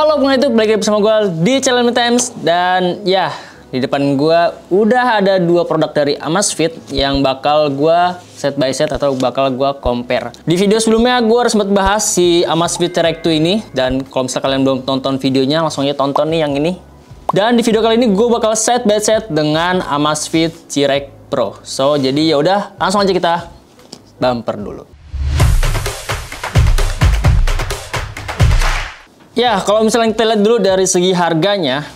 Halo pengen itu balik lagi bersama gue di channel Times. Dan ya, di depan gue udah ada dua produk dari Amazfit yang bakal gue set by set atau bakal gue compare. Di video sebelumnya gue harus sempat bahas si Amazfit T-Rex 2 ini. Dan kalau misalnya kalian belum tonton videonya, langsung aja tonton nih yang ini. Dan di video kali ini gue bakal set by set dengan Amazfit T-Rex Pro. So jadi ya udah, langsung aja kita bumper dulu. Ya, kalau misalnya kita lihat dulu dari segi harganya,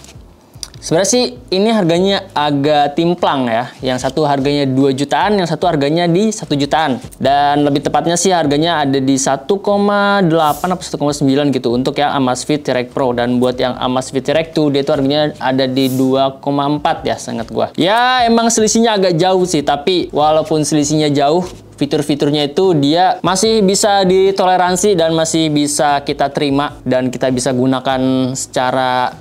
sebenarnya sih ini harganya agak timplang ya. Yang satu harganya 2 jutaan, yang satu harganya di 1 jutaan. Dan lebih tepatnya sih harganya ada di 1,8 atau 1,9 gitu untuk yang Amazfit T-Rex Pro. Dan buat yang Amazfit T-Rex 2 dia itu harganya ada di 2,4 ya, seingat gua. Ya, emang selisihnya agak jauh sih, tapi walaupun selisihnya jauh, fitur-fiturnya itu dia masih bisa ditoleransi dan masih bisa kita terima dan kita bisa gunakan secara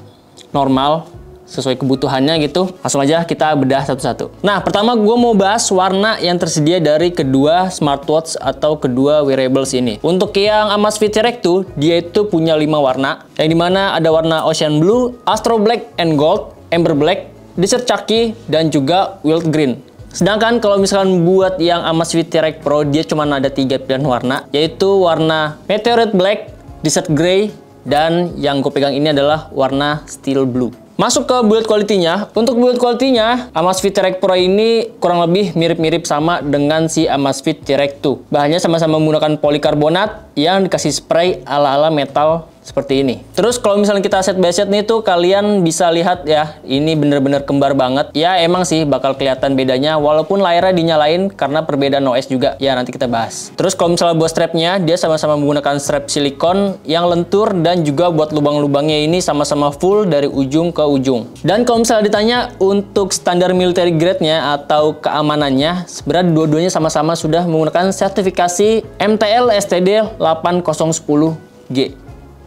normal sesuai kebutuhannya gitu. Langsung aja kita bedah satu-satu. Nah, pertama gue mau bahas warna yang tersedia dari kedua smartwatch atau kedua wearables ini. Untuk yang Amazfit T-Rex 2, dia itu punya 5 warna, yang dimana ada warna Ocean Blue, Astro Black and Gold, Amber Black, Desert Khaki, dan juga Wild Green. Sedangkan kalau misalkan buat yang Amazfit T-Rex Pro, dia cuma ada 3 pilihan warna, yaitu warna Meteorite Black, Desert Grey, dan yang gue pegang ini adalah warna Steel Blue. Masuk ke build quality-nya. Untuk build quality-nya, Amazfit T-Rex Pro ini kurang lebih mirip-mirip sama dengan si Amazfit T-Rex 2. Bahannya sama-sama menggunakan polikarbonat yang dikasih spray ala-ala metal seperti ini. Terus kalau misalnya kita set by set nih tuh, kalian bisa lihat ya, ini bener-bener kembar banget. Ya emang sih bakal kelihatan bedanya walaupun layarnya dinyalain karena perbedaan OS juga. Ya nanti kita bahas. Terus kalau misalnya buat strapnya, dia sama-sama menggunakan strap silikon yang lentur dan juga buat lubang-lubangnya ini sama-sama full dari ujung ke ujung. Dan kalau misalnya ditanya untuk standar military grade-nya atau keamanannya, sebenarnya dua-duanya sama-sama sudah menggunakan sertifikasi MTL STD 8010G.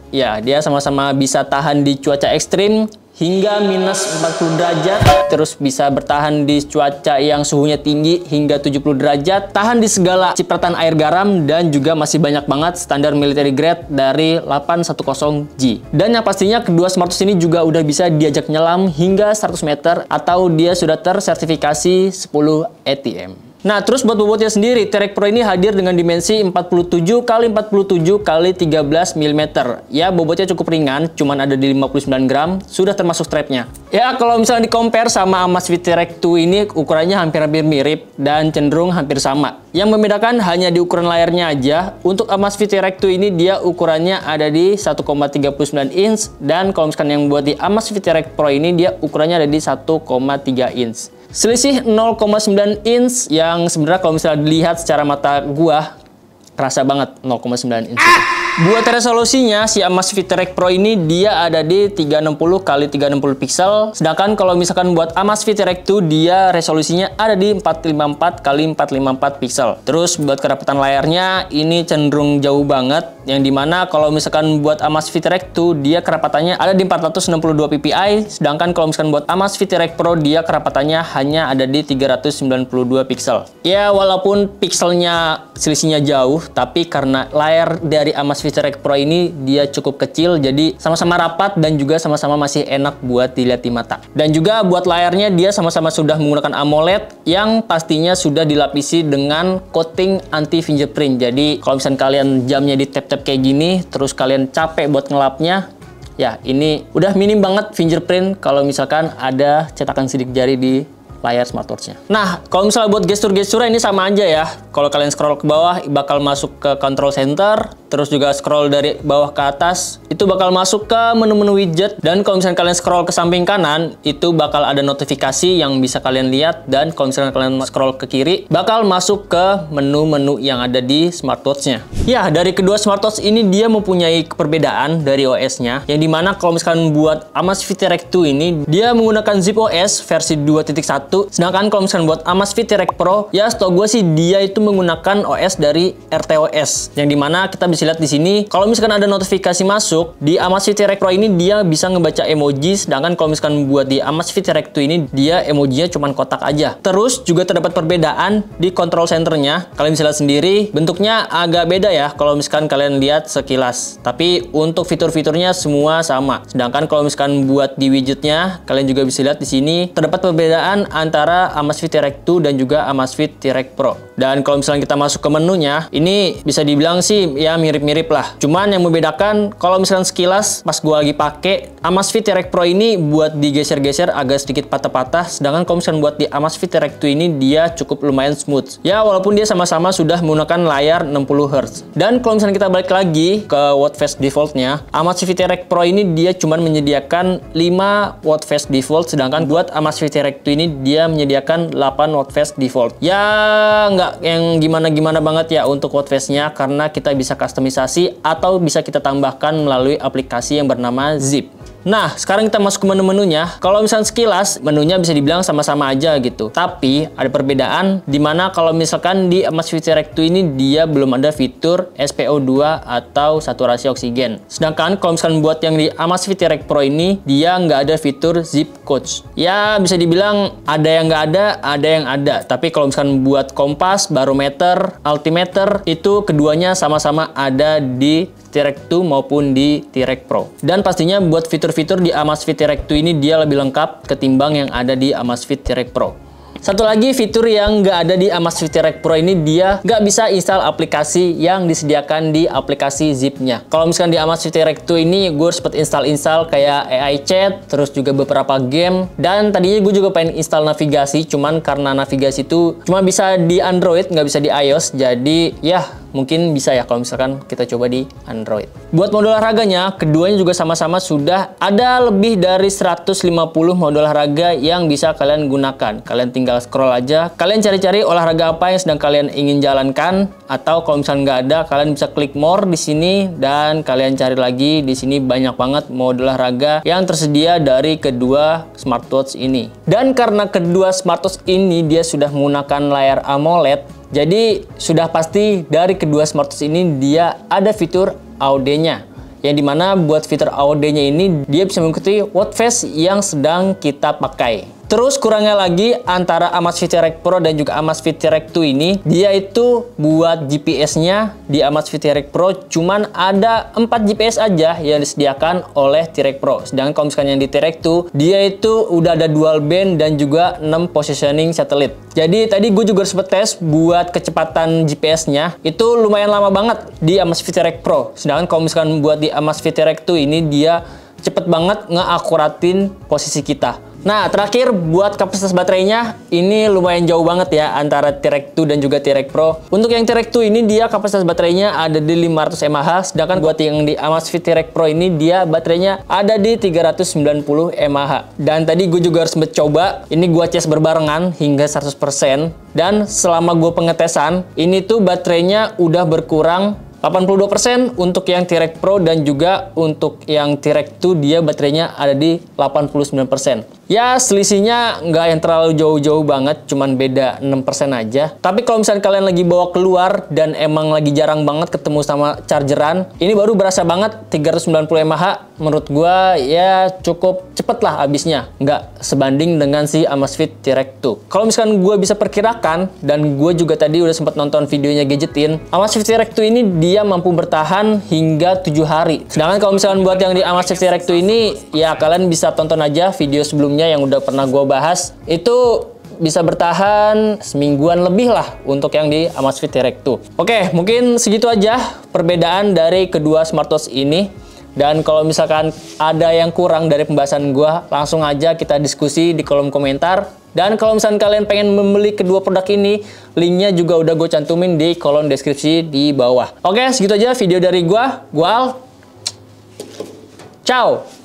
Ya, dia sama-sama bisa tahan di cuaca ekstrim hingga minus 40 derajat, terus bisa bertahan di cuaca yang suhunya tinggi hingga 70 derajat, tahan di segala cipratan air garam, dan juga masih banyak banget standar military grade dari 810G. Dan yang pastinya kedua smartwatch ini juga udah bisa diajak nyelam hingga 100 meter atau dia sudah tersertifikasi 10 ATM. Nah, terus buat bobotnya sendiri, T-Rex Pro ini hadir dengan dimensi 47 x 47 x 13 mm. Ya, bobotnya cukup ringan, cuman ada di 59 gram, sudah termasuk strapnya. Ya, kalau misalnya di-compare sama Amazfit T-Rex 2 ini, ukurannya hampir-hampir mirip dan cenderung hampir sama. Yang membedakan hanya di ukuran layarnya aja. Untuk Amazfit T-Rex 2 ini, dia ukurannya ada di 1,39 inch, dan kalau misalkan yang buat di Amazfit T-Rex Pro ini, dia ukurannya ada di 1,3 inch. Selisih 0,9 inch yang sebenarnya kalau misalnya dilihat secara mata gua kerasa banget 0,9 inch. Buat resolusinya, si Amazfit T-Rex Pro ini dia ada di 360 x 360 pixel. Sedangkan kalau misalkan buat Amazfit T-Rex 2, dia resolusinya ada di 454 x 454 pixel. Terus buat kerapatan layarnya ini cenderung jauh banget. Yang dimana kalau misalkan buat Amazfit T-Rex 2, dia kerapatannya ada di 462 ppi. Sedangkan kalau misalkan buat Amazfit T-Rex Pro, dia kerapatannya hanya ada di 392 pixel. Ya, walaupun pixelnya selisihnya jauh, tapi karena layar dari Amazfit T-Rex Pro ini dia cukup kecil, jadi sama-sama rapat dan juga sama-sama masih enak buat dilihat di mata. Dan juga buat layarnya dia sama-sama sudah menggunakan AMOLED yang pastinya sudah dilapisi dengan coating anti fingerprint. Jadi kalau misalnya kalian jamnya di tap-tap kayak gini, terus kalian capek buat ngelapnya, ya ini udah minim banget fingerprint kalau misalkan ada cetakan sidik jari di layar smartwatch-nya. Nah, kalau misalnya buat gestur-gesturnya ini sama aja ya. Kalau kalian scroll ke bawah bakal masuk ke control center, terus juga scroll dari bawah ke atas itu bakal masuk ke menu-menu widget, dan kalau misalnya kalian scroll ke samping kanan itu bakal ada notifikasi yang bisa kalian lihat, dan kalau misalnya kalian scroll ke kiri bakal masuk ke menu-menu yang ada di smartwatch-nya. Ya, dari kedua smartwatch ini dia mempunyai perbedaan dari OS-nya, yang dimana kalau misalkan buat Amazfit T-Rex 2 ini dia menggunakan ZipOS versi 2.1 satu. Sedangkan kalau misalkan buat Amazfit T-Rex Pro, ya setahu gue sih dia itu menggunakan OS dari RTOS. Yang dimana kita bisa lihat di sini, kalau misalkan ada notifikasi masuk di Amazfit T-Rex Pro ini dia bisa ngebaca emoji. Sedangkan kalau misalkan buat di Amazfit T-Rex 2 ini dia emojinya cuma kotak aja. Terus juga terdapat perbedaan di control centernya. Kalian bisa lihat sendiri, bentuknya agak beda ya kalau misalkan kalian lihat sekilas. Tapi untuk fitur-fiturnya semua sama. Sedangkan kalau misalkan buat di widgetnya, kalian juga bisa lihat di sini terdapat perbedaan antara Amazfit T-Rex 2 dan juga Amazfit T-Rex Pro. Dan kalau misalnya kita masuk ke menunya, ini bisa dibilang sih ya mirip-mirip lah. Cuman yang membedakan kalau misalkan sekilas pas gua lagi pakai Amazfit T-Rex Pro ini buat digeser-geser agak sedikit patah-patah. Sedangkan kalau misalkan buat di Amazfit T-Rex 2 ini dia cukup lumayan smooth. Ya walaupun dia sama-sama sudah menggunakan layar 60 Hz. Dan kalau misalkan kita balik lagi ke watch face defaultnya, Amazfit T-Rex Pro ini dia cuma menyediakan 5 watch face default. Sedangkan buat Amazfit T-Rex 2 ini dia menyediakan 8 watch face default. Ya nggak yang gimana-gimana banget ya untuk watch face-nya, karena kita bisa kustomisasi atau bisa kita tambahkan melalui aplikasi yang bernama Zip. Nah, sekarang kita masuk ke menu-menunya. Kalau misalnya sekilas, menunya bisa dibilang sama-sama aja gitu. Tapi, ada perbedaan dimana kalau misalkan di Amazfit T-Rex 2 ini dia belum ada fitur SPO2 atau saturasi oksigen. Sedangkan kalau misalkan buat yang di Amazfit T-Rex Pro ini, dia nggak ada fitur Zip Coach. Ya, bisa dibilang ada yang nggak ada yang ada. Tapi kalau misalkan buat kompas, barometer, altimeter, itu keduanya sama-sama ada di T-Rex 2 maupun di T-Rex Pro. Dan pastinya buat fitur-fitur di Amazfit T-Rex 2 ini dia lebih lengkap ketimbang yang ada di Amazfit T-Rex Pro. Satu lagi fitur yang nggak ada di Amazfit T-Rex Pro ini, dia nggak bisa install aplikasi yang disediakan di aplikasi Zip-nya. Kalau misalkan di Amazfit T-Rex 2 ini gue sempat install kayak AI Chat, terus juga beberapa game, dan tadinya gue juga pengen install navigasi, cuman karena navigasi itu cuma bisa di Android, nggak bisa di iOS, jadi ya mungkin bisa ya kalau misalkan kita coba di Android. Buat mode olahraganya, keduanya juga sama-sama sudah ada lebih dari 150 mode olahraga yang bisa kalian gunakan. Kalian tinggal scroll aja, kalian cari-cari olahraga apa yang sedang kalian ingin jalankan, atau kalau misalnya nggak ada, kalian bisa klik more di sini dan kalian cari lagi. Di sini banyak banget mode olahraga yang tersedia dari kedua smartwatch ini. Dan karena kedua smartwatch ini dia sudah menggunakan layar AMOLED, jadi sudah pasti dari kedua smartwatch ini dia ada fitur AOD-nya. Yang dimana buat fitur AOD-nya ini dia bisa mengikuti watch face yang sedang kita pakai. Terus kurangnya lagi antara Amazfit T-Rex Pro dan juga Amazfit T-Rex 2 ini, dia itu buat GPS-nya di Amazfit T-Rex Pro cuman ada 4 GPS aja yang disediakan oleh T-Rex Pro. Sedangkan kalau misalnya yang di T-Rex 2, dia itu udah ada dual band dan juga 6 positioning satellite. Jadi tadi gue juga sempat tes buat kecepatan GPS-nya, itu lumayan lama banget di Amazfit T-Rex Pro. Sedangkan kalau misalkan buat di Amazfit T-Rex 2 ini dia cepet banget ngeakuratin posisi kita. Nah, terakhir buat kapasitas baterainya, ini lumayan jauh banget ya antara T-Rex 2 dan juga T-Rex Pro. Untuk yang T-Rex 2 ini dia kapasitas baterainya ada di 500 mAh, sedangkan buat yang di Amazfit T-Rex Pro ini dia baterainya ada di 390 mAh. Dan tadi gue juga harus sempat coba, ini gue cas berbarengan hingga 100%. Dan selama gue pengetesan, ini tuh baterainya udah berkurang 82% untuk yang T-Rex Pro, dan juga untuk yang T-Rex 2 dia baterainya ada di 89%. Ya selisihnya nggak yang terlalu jauh-jauh banget, cuman beda 6% aja. Tapi kalau misalnya kalian lagi bawa keluar dan emang lagi jarang banget ketemu sama chargeran, ini baru berasa banget 390 mAh. Menurut gua ya cukup cepet lah habisnya, nggak sebanding dengan si Amazfit T-Rex 2. Kalau misalkan gua bisa perkirakan, dan gua juga tadi udah sempat nonton videonya Gadgetin, Amazfit T-Rex 2 ini dia mampu bertahan hingga 7 hari. Sedangkan kalau misalkan buat yang di Amazfit T-Rex 2 ini, ya kalian bisa tonton aja video sebelumnya yang udah pernah gue bahas, itu bisa bertahan semingguan lebih lah untuk yang di Amazfit T-Rex 2. Oke, mungkin segitu aja perbedaan dari kedua smartwatch ini. Dan kalau misalkan ada yang kurang dari pembahasan gue, langsung aja kita diskusi di kolom komentar. Dan kalau misalkan kalian pengen membeli kedua produk ini, linknya juga udah gue cantumin di kolom deskripsi di bawah. Oke, segitu aja video dari gue. Gue Al. Ciao.